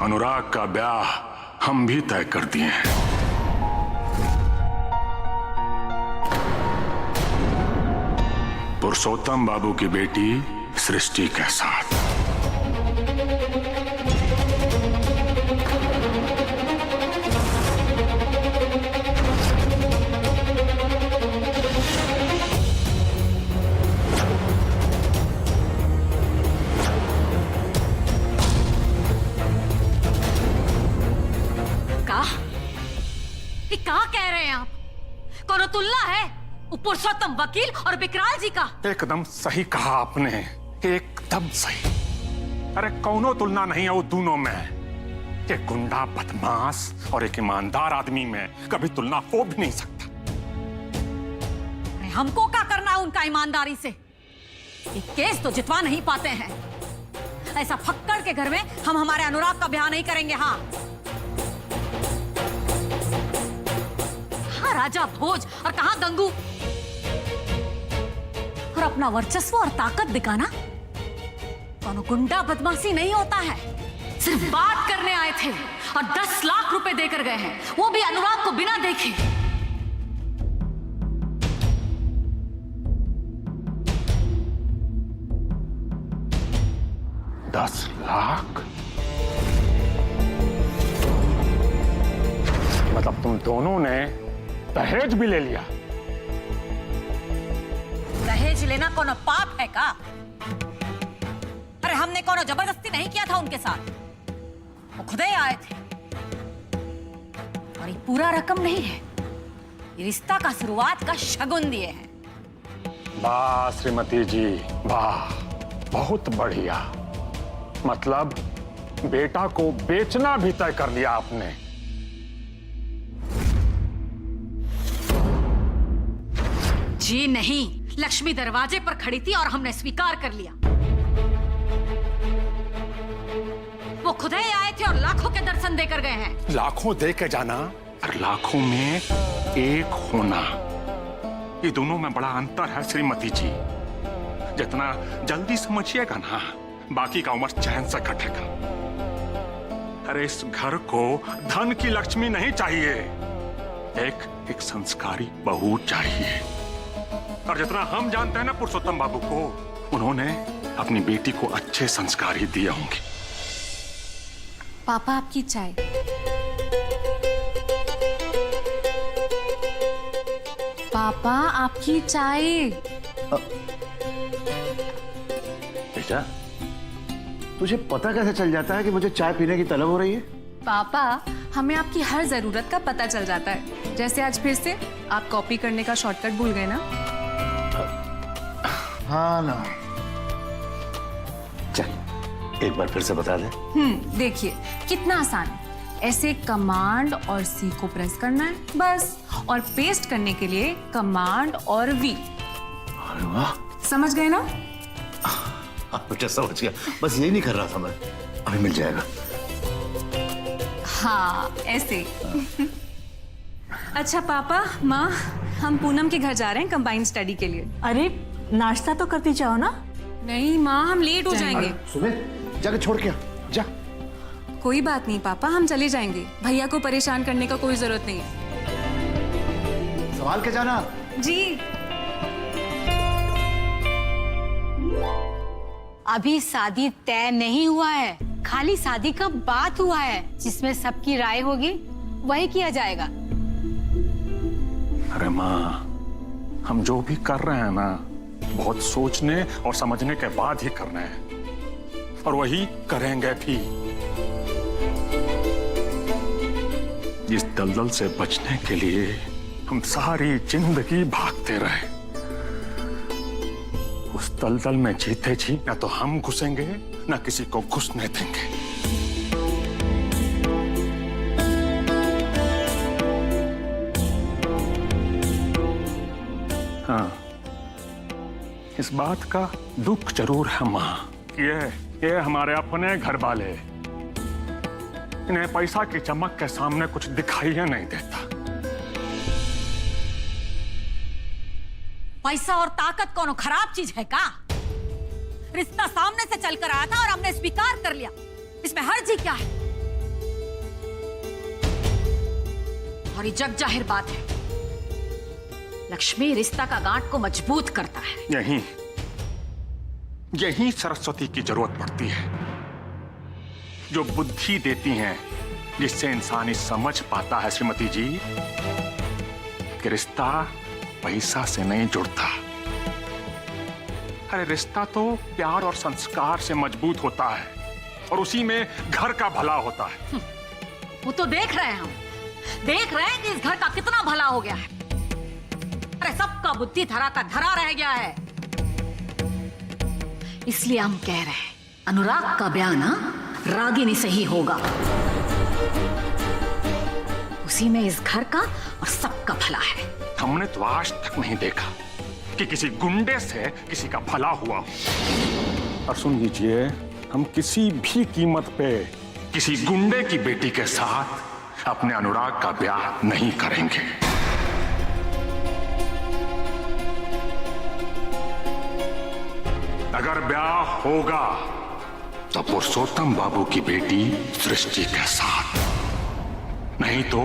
अनुराग का ब्याह हम भी तय कर दिए हैं। पुरुषोत्तम बाबू की बेटी सृष्टि के साथ। क्या कह रहे हैं आप? कौन तुलना है पुरुषोत्तम वकील और विकराल जी का? एकदम सही कहा आपने, एकदम सही। अरे कौनो तुलना नहीं है वो दोनों में। एक गुंडा बदमाश और एक ईमानदार आदमी में कभी तुलना हो भी नहीं सकता। हमको क्या करना है उनका ईमानदारी से? एक केस तो जितवा नहीं पाते हैं। ऐसा फक्कड़ के घर में हम हमारे अनुराग का ब्याह नहीं करेंगे। हाँ, राजा भोज और कहां गंगू। और अपना वर्चस्व और ताकत दिखाना कौनो गुंडा बदमाशी नहीं होता है। सिर्फ बात करने आए थे और 10 लाख रुपए देकर गए हैं, वो भी अनुराग को बिना देखे। दस लाख? मतलब तुम दोनों ने दहेज भी ले लिया? दहेज लेना कोनो पाप है का? अरे हमने कोनो जबरदस्ती नहीं किया था उनके साथ, वो खुद ही आए थे। और ये पूरा रकम नहीं है, ये रिश्ता का शुरुआत का शगुन दिए हैं। वाह श्रीमती जी, वाह, बहुत बढ़िया। मतलब बेटा को बेचना भी तय कर लिया आपने। जी नहीं, लक्ष्मी दरवाजे पर खड़ी थी और हमने स्वीकार कर लिया। वो खुद ही आए थे और लाखों के दर्शन देकर गए हैं। लाखों दे के जाना और लाखों में एक होना, ये दोनों में बड़ा अंतर है श्रीमती जी। जितना जल्दी समझिएगा ना, बाकी का उम्र चैन से कटेगा। अरे इस घर को धन की लक्ष्मी नहीं चाहिए, एक संस्कारी बहू चाहिए। और जितना हम जानते हैं ना पुरुषोत्तम बाबू को, उन्होंने अपनी बेटी को अच्छे संस्कार ही दिए होंगे। पापा आपकी चाय। पापा आपकी चाय। बेटा, तुझे पता कैसे चल जाता है कि मुझे चाय पीने की तलब हो रही है? पापा, हमें आपकी हर जरूरत का पता चल जाता है। जैसे आज फिर से आप कॉपी करने का शॉर्टकट भूल गए ना? हाँ ना। चल एक बार फिर से बता दे। देखिए कितना आसान है। ऐसे कमांड और सी को प्रेस करना है बस, और पेस्ट करने के लिए कमांड और वी। अरे वाह, समझ गए ना? बेटा समझ गया, बस यही नहीं कर रहा था मैं। अभी मिल जाएगा। हाँ ऐसे। अच्छा पापा, माँ, हम पूनम के घर जा रहे हैं कंबाइंड स्टडी के लिए। अरे नाश्ता तो करती जाओ ना। नहीं माँ, हम लेट हो जाएंगे। सुबह जाके छोड़ के आ, जा। कोई बात नहीं पापा, हम चले जाएंगे। भैया को परेशान करने का कोई जरूरत नहीं है। संभाल के जाना। जी। अभी शादी तय नहीं हुआ है, खाली शादी का बात हुआ है, जिसमें सबकी राय होगी वही किया जाएगा। अरे माँ, हम जो भी कर रहे हैं ना, बहुत सोचने और समझने के बाद ही कर रहे हैं, और वही करेंगे भी। इस दलदल से बचने के लिए हम सारी जिंदगी भागते रहे। उस दलदल में जीते जी ना तो हम घुसेंगे ना किसी को घुसने देंगे। हाँ, इस बात का दुख जरूर है माँ, ये हमारे अपने घर वाले, इन्हें पैसा की चमक के सामने कुछ दिखाई ही नहीं देता। पैसा और ताकत कोनो खराब चीज है का? रिश्ता सामने से चलकर आया था और हमने स्वीकार कर लिया, इसमें हर्ज ही क्या है? और ये जग जाहिर बात है, लक्ष्मी रिश्ता का गांठ को मजबूत करता है। यही सरस्वती की जरूरत पड़ती है, जो बुद्धि देती हैं, जिससे इंसान ही समझ पाता है श्रीमती जी कि रिश्ता पैसा से नहीं जुड़ता। अरे रिश्ता तो प्यार और संस्कार से मजबूत होता है, और उसी में घर का भला होता है। वो तो देख रहे हैं, हम देख रहे हैं कि इस घर का कितना भला हो गया है। अरे सबका बुद्धि धरा का धरा रह गया है। इसलिए हम कह रहे हैं, अनुराग का ब्याह ना रागिनी से ही होगा। उसी में इस घर का और सबका भला है। हमने तो आज तक नहीं देखा कि किसी गुंडे से किसी का भला हुआ हो। और सुन लीजिए, हम किसी भी कीमत पे किसी गुंडे की बेटी के साथ अपने अनुराग का ब्याह नहीं करेंगे। अगर ब्याह होगा तो पुरुषोत्तम बाबू की बेटी सृष्टि के साथ, नहीं तो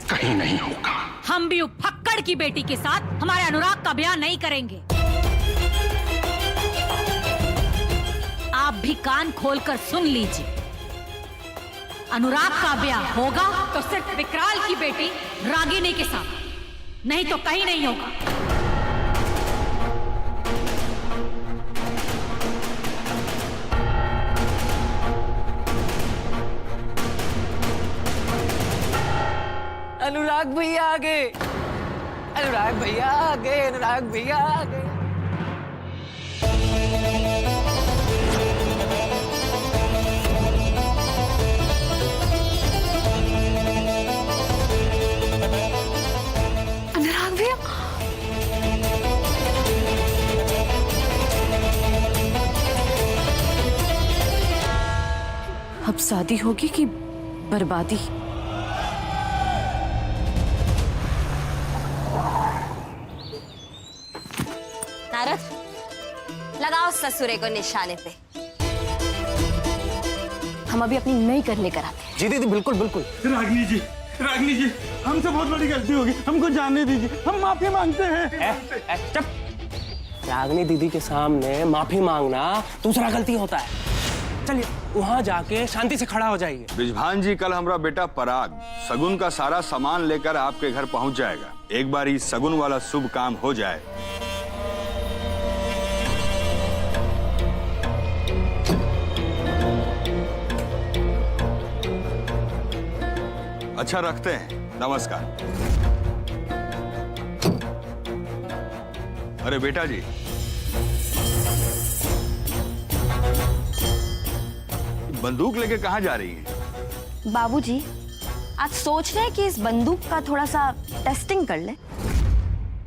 कहीं नहीं होगा। हम भी फक्कड़ की बेटी के साथ हमारे अनुराग का ब्याह नहीं करेंगे। आप भी कान खोलकर सुन लीजिए, अनुराग का ब्याह होगा तो सिर्फ विकराल की बेटी रागिनी के साथ, नहीं तो कहीं नहीं होगा। अनुराग भैया आ गए, अनुराग भैया आ गए, अनुराग भैया आ गए। अनुराग भैया, अब शादी होगी कि बर्बादी? नारद, लगाओ ससुरे को निशाने पे। हम अभी अपनी नई करने कराते हैं। जी दीदी, बिल्कुल बिल्कुल। रागिनी जी, रागिनी जी, हमसे बहुत बड़ी गलती होगी, हमको जानने दीजिए, हम माफी मांगते हैं। चुप। रागिनी दीदी के सामने माफी मांगना दूसरा गलती होता है। चलिए वहाँ जाके शांति से खड़ा हो जाइए। बिजभान जी, कल हमारा बेटा पराग सगुन का सारा सामान लेकर आपके घर पहुँच जाएगा। एक बार इस सगुन वाला शुभ काम हो जाए। अच्छा, रखते हैं, नमस्कार। अरे बेटा जी, बंदूक लेके कहाँ जा रही हैं? बाबूजी, आज सोच रहे हैं कि इस बंदूक का थोड़ा सा टेस्टिंग कर ले।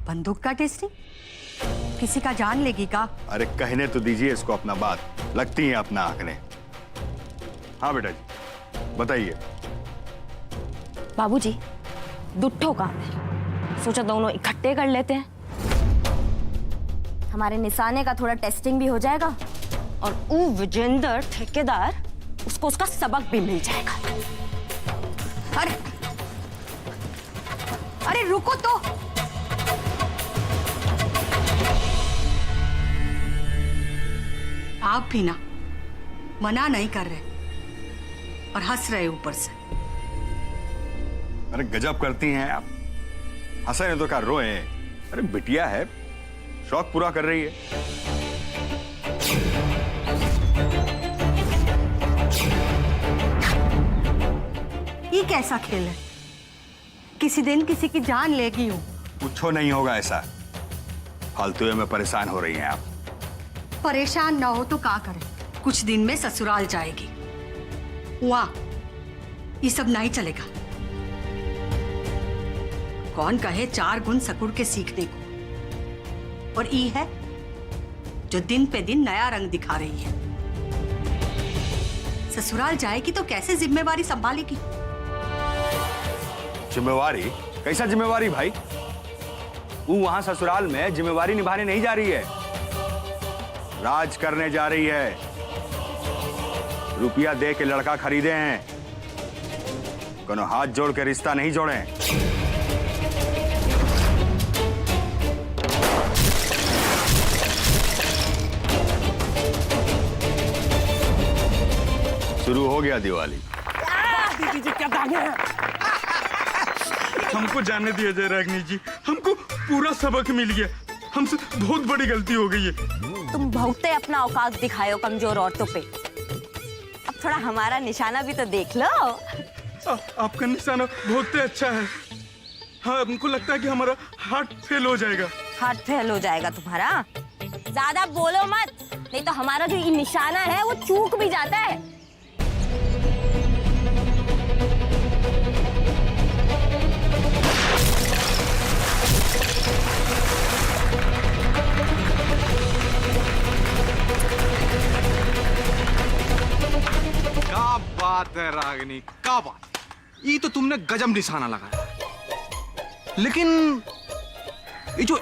बंदूक का टेस्टिंग? किसी का जान लेगी का? अरे कहने तो दीजिए इसको अपना बात, लगती है अपना आंकने। हाँ बेटा जी, बताइए। बाबूजी, दुट्ठो काम है, सोचा दोनों इकट्ठे कर लेते हैं। हमारे निशाने का थोड़ा टेस्टिंग भी हो जाएगा और वो विजेंद्र ठेकेदार, उसको उसका सबक भी मिल जाएगा। अरे अरे रुको तो। आप भी ना मना नहीं कर रहे और हंस रहे ऊपर से। अरे गजब करती हैं आप, हंसे नहीं तो क्या रोए। अरे बिटिया है, शौक पूरा कर रही है। ये कैसा खेल है? किसी दिन किसी की जान लेगी हूँ। कुछ नहीं होगा ऐसा, फालतू में परेशान हो रही हैं आप। परेशान ना हो तो क्या करें, कुछ दिन में ससुराल जाएगी। वाह, ये सब नहीं चलेगा। कौन कहे 4 गुण सकुड़ के सीखने को, और ई है जो दिन पे दिन नया रंग दिखा रही है। ससुराल जाएगी तो कैसे जिम्मेवारी संभालेगी? जिम्मेवारी? कैसा जिम्मेवारी भाई? वो वहां ससुराल में जिम्मेवारी निभाने नहीं जा रही है, राज करने जा रही है। रुपया दे के लड़का खरीदे हैं, कोनो हाथ जोड़ के रिश्ता नहीं जोड़े। शुरू हो गया दिवाली। दीदी जी क्या दागे हैं? हमको जाने दिया जाए रागिनी जी, हमको पूरा सबक मिल गया, हमसे बहुत बड़ी गलती हो गई है। तुम बहुते अपना औकात दिखाओ कमजोर औरतों पे। अब थोड़ा हमारा निशाना भी तो देख लो। आपका निशाना बहुत अच्छा है। हाँ, हमको लगता है कि हमारा हार्ट फेल हो जाएगा। हार्ट फेल हो जाएगा तुम्हारा? ज्यादा बोलो मत, नहीं तो हमारा जो ये निशाना है वो चूक भी जाता है। क्या बात है रागिनी, क्या बात। ये तो तुमने गजब निशाना लगाया, लेकिन ये जो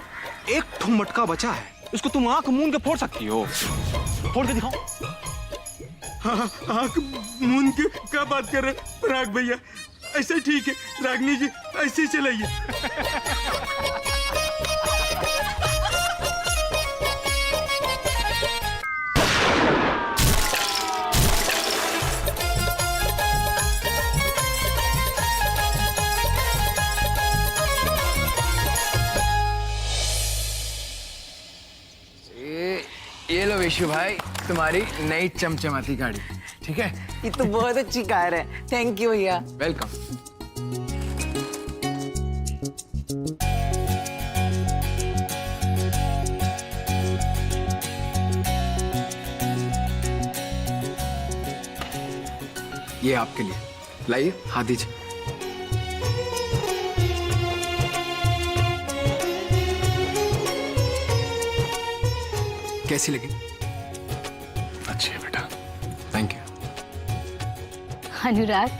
एक ठो मटका बचा है इसको तुम आंख मूंद के फोड़ सकती हो। फोड़ के दिखाओ। हाँ, आंख मूंद के क्या बात कर रहे पराग भैया? ऐसे ठीक है रागिनी जी, ऐसे ही चलाइए। ये लो विशु भाई, तुम्हारी नई चमचमाती गाड़ी। ठीक है, ये तो बहुत अच्छी कार है, थैंक यू भैया। वेलकम। ये आपके लिए, लाइए हाथ दीजिए। कैसी लगी? अच्छी है बेटा। Thank you. अनुराग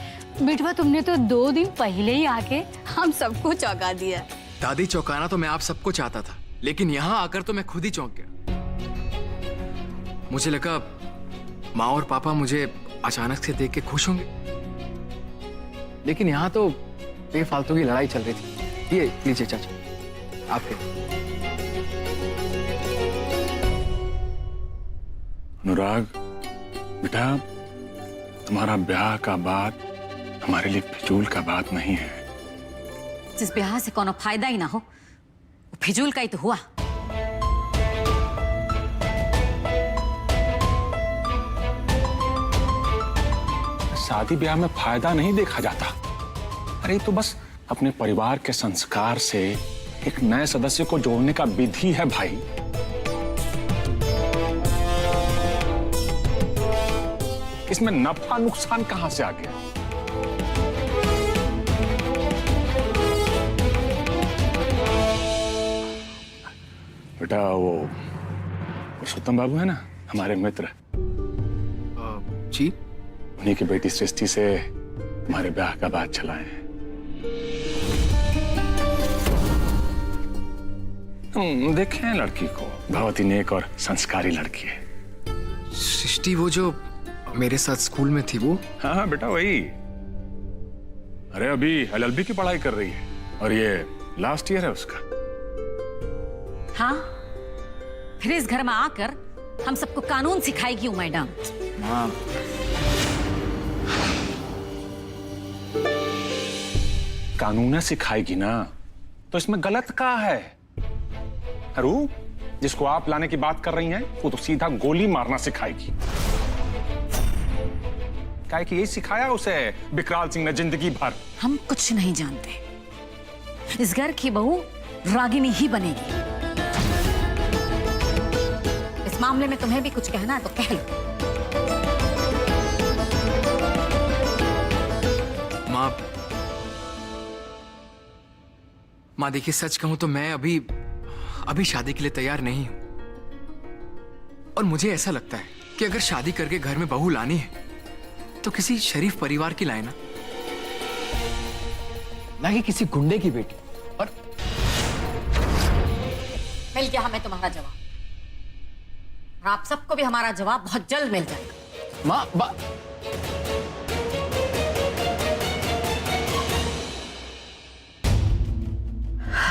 बेटवा, तुमने तो 2 दिन पहले ही आके हम सबको चौंका दिया। दादी, चौंकाना तो मैं आप सबको चाहता था, लेकिन यहाँ आकर तो मैं खुद ही चौंक गया। मुझे लगा माँ और पापा मुझे अचानक से देख के खुश होंगे, लेकिन यहाँ तो बेफालतू की लड़ाई चल रही थी। ये लीजिए चाचा, आपके। अनुराग बेटा, तुम्हारा ब्याह का बात हमारे लिए फिजूल का बात नहीं है। जिस ब्याह से कोनो फायदा ही ना हो, वो फिजूल का ही तो हुआ। शादी ब्याह में फायदा नहीं देखा जाता। अरे तो बस अपने परिवार के संस्कार से एक नए सदस्य को जोड़ने का विधि है भाई। इसमें नफा नुकसान कहां से आ गया? बेटा वो पुरुषोत्तम बाबू है ना, हमारे मित्र जी, उन्हीं की बेटी सृष्टि से हमारे ब्याह का बात चला है। हम देखे हैं लड़की को, बहुत ही नेक और संस्कारी लड़की है। सृष्टि वो जो मेरे साथ स्कूल में थी वो? हाँ हाँ बेटा वही। अरे अभी LLB की पढ़ाई कर रही है और ये लास्ट ईयर है उसका। हाँ, फिर इस घर में आकर हम सबको कानून सिखाएगी वो मैडम। हाँ। कानून सिखाएगी ना, तो इसमें गलत क्या है? अरू, जिसको आप लाने की बात कर रही हैं, वो तो सीधा गोली मारना सिखाएगी। क्या कि यही सिखाया उसे विकराल सिंह ने जिंदगी भर। हम कुछ नहीं जानते। इस घर की बहू रागिनी ही बनेगी। इस मामले में तुम्हें भी कुछ कहना है तो कह लो। माँ देखिए, सच कहूं तो मैं अभी शादी के लिए तैयार नहीं हूं। और मुझे ऐसा लगता है कि अगर शादी करके घर में बहू लानी है तो किसी शरीफ परिवार की लाए ना कि किसी गुंडे की बेटी। और मिल गया हमें तुम्हारा जवाब, और आप सबको भी हमारा जवाब बहुत जल्द मिल जाएगा। माँ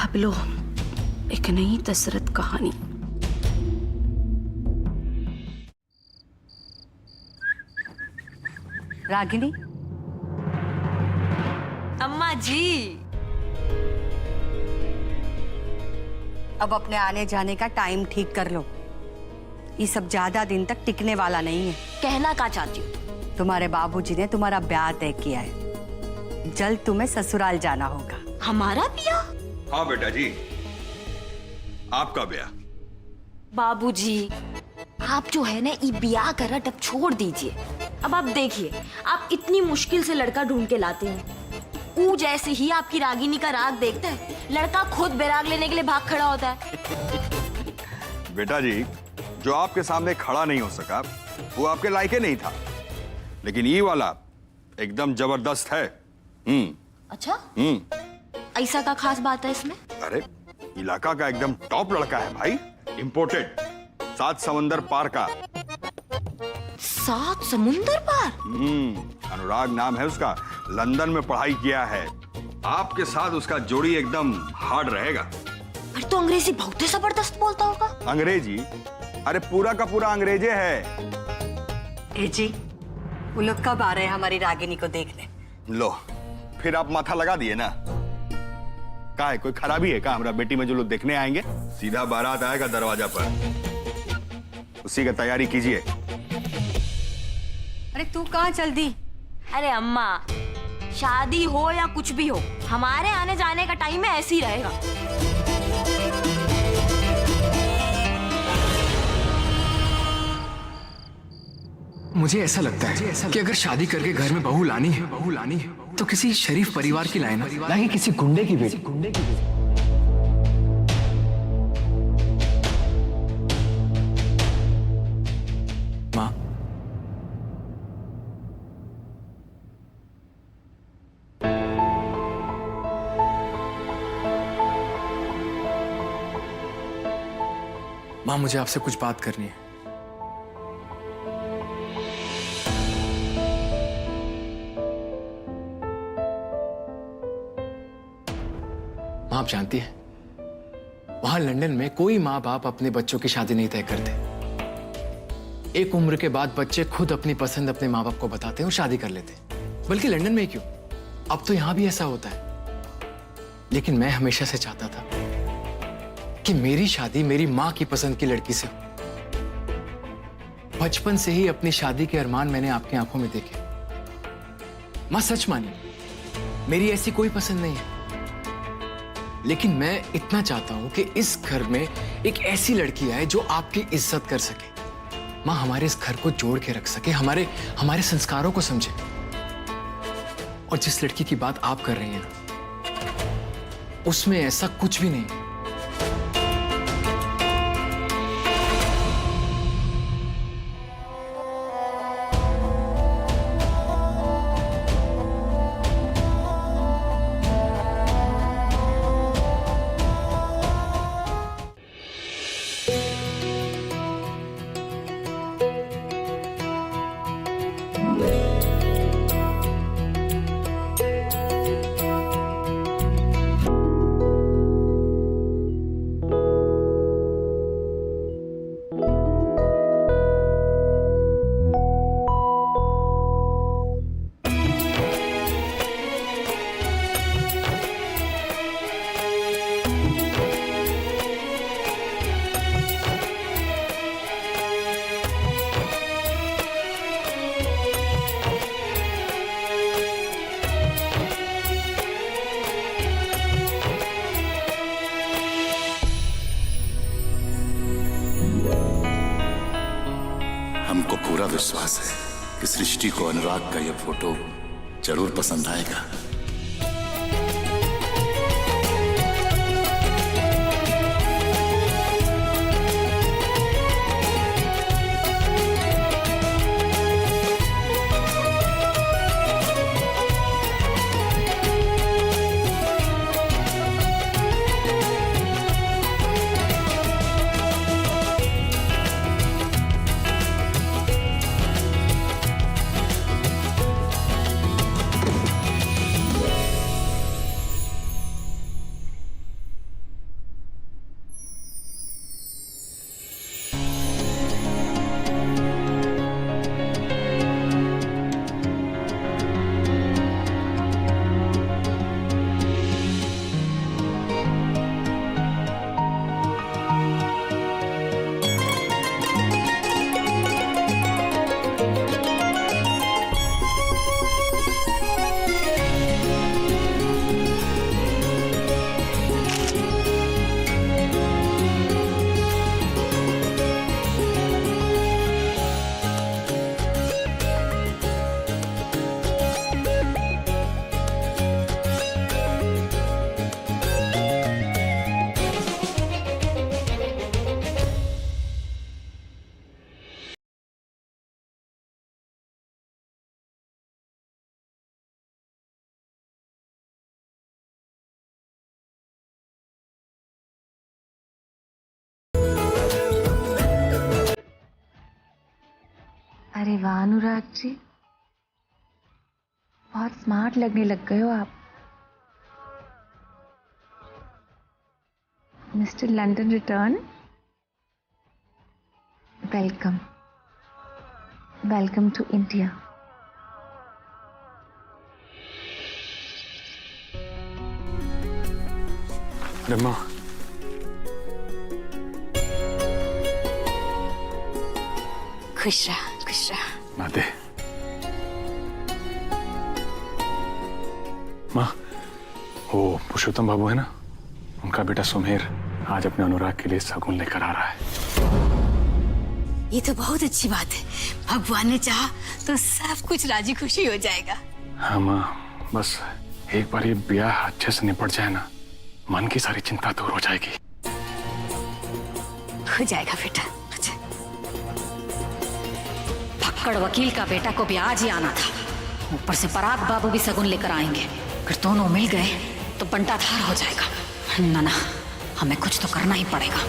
अब लो एक नई दशरथ कहानी। रागिनी, अम्मा जी। अब अपने आने जाने का टाइम ठीक कर लो। ये सब ज्यादा दिन तक टिकने वाला नहीं है। कहना क्या चाहती हूँ? तुम्हारे बाबूजी ने तुम्हारा ब्याह तय किया है। जल्द तुम्हें ससुराल जाना होगा। हमारा ब्याह? हाँ बेटा जी, आपका ब्याह। बाबूजी, आप जो है ना ये ब्याह का रट अब छोड़ दीजिए। अब आप देखिए, आप इतनी मुश्किल से लड़का ढूंढ के लाते हैं। ऊ जैसे ही आपकी रागिनी का राग देखता है, लड़का खुद बैराग लेने के लिए भाग खड़ा होता है। बेटा जी, जो आपके सामने खड़ा नहीं हो सका वो आपके लायके नहीं था, लेकिन ये वाला एकदम जबरदस्त है। अच्छा, ऐसा का खास बात है इसमें? अरे इलाका का एकदम टॉप लड़का है भाई, इंपोर्टेड, 7 समंदर पार का। 7 समुंदर पार? अनुराग नाम है उसका, लंदन में पढ़ाई किया है। आपके साथ उसका जोड़ी एकदम हार्ड रहेगा। फिर तो अंग्रेजी बहुत ही जबरदस्त बोलता होगा। अंग्रेजी? अरे पूरा का पूरा अंग्रेजे है। ए जी, वो लोग कब आ रहे हैं हमारी रागिनी को देखने? लो, फिर आप माथा लगा दिए ना। का है, कोई खराबी है का? हमारा बेटी में जो लोग देखने आएंगे, सीधा बारात आएगा दरवाजा पर, उसी का तैयारी कीजिए। अरे तू कहाँ चल दी? अरे अम्मा, शादी हो या कुछ भी हो, हमारे आने जाने का टाइम है, ऐसे ही रहेगा। मुझे ऐसा लगता है कि अगर शादी करके घर में बहू लानी है तो किसी शरीफ परिवार की लाए ना कि किसी गुंडे की बेटी। माँ, माँ मुझे आपसे कुछ बात करनी है। माँ आप जानती है, वहां लंदन में कोई माँ बाप अपने बच्चों की शादी नहीं तय करते। एक उम्र के बाद बच्चे खुद अपनी पसंद अपने माँ बाप को बताते हैं और शादी कर लेते हैं। बल्कि लंदन में क्यों, अब तो यहां भी ऐसा होता है। लेकिन मैं हमेशा से चाहता था कि मेरी शादी मेरी माँ की पसंद की लड़की से हो। बचपन से ही अपनी शादी के अरमान मैंने आपकी आंखों में देखे। माँ सच मानिए, मेरी ऐसी कोई पसंद नहीं है, लेकिन मैं इतना चाहता हूं कि इस घर में एक ऐसी लड़की आए जो आपकी इज्जत कर सके। माँ हमारे इस घर को जोड़ के रख सके, हमारे संस्कारों को समझे। और जिस लड़की की बात आप कर रही हैं ना, उसमें ऐसा कुछ भी नहीं है। हमको पूरा विश्वास है कि सृष्टि को अनुराग का यह फोटो जरूर पसंद आएगा। अरे वाह अनुराग जी, बहुत स्मार्ट लगने लग गए हो आप। Mister London return, welcome, welcome to India. रम्मा, खुश रहा, खुश रहा। नाते माँ, वो पुरुषोत्तम बाबू है ना, उनका बेटा सुमेर आज अपने अनुराग के लिए शगुन लेकर आ रहा है। ये तो बहुत अच्छी बात है। भगवान ने चाहा तो सब कुछ राजी खुशी हो जाएगा। हाँ माँ, बस एक बार ये ब्याह अच्छे से निपट जाए ना, मन की सारी चिंता दूर हो जाएगी। हो जाएगा बेटा। भक्कड़ वकील का बेटा को भी आज ही आना था, ऊपर से पराग बाबू भी शगुन लेकर आएंगे। फिर दोनों मिल गए तो बंटाधार हो जाएगा। ना ना, हमें कुछ तो करना ही पड़ेगा।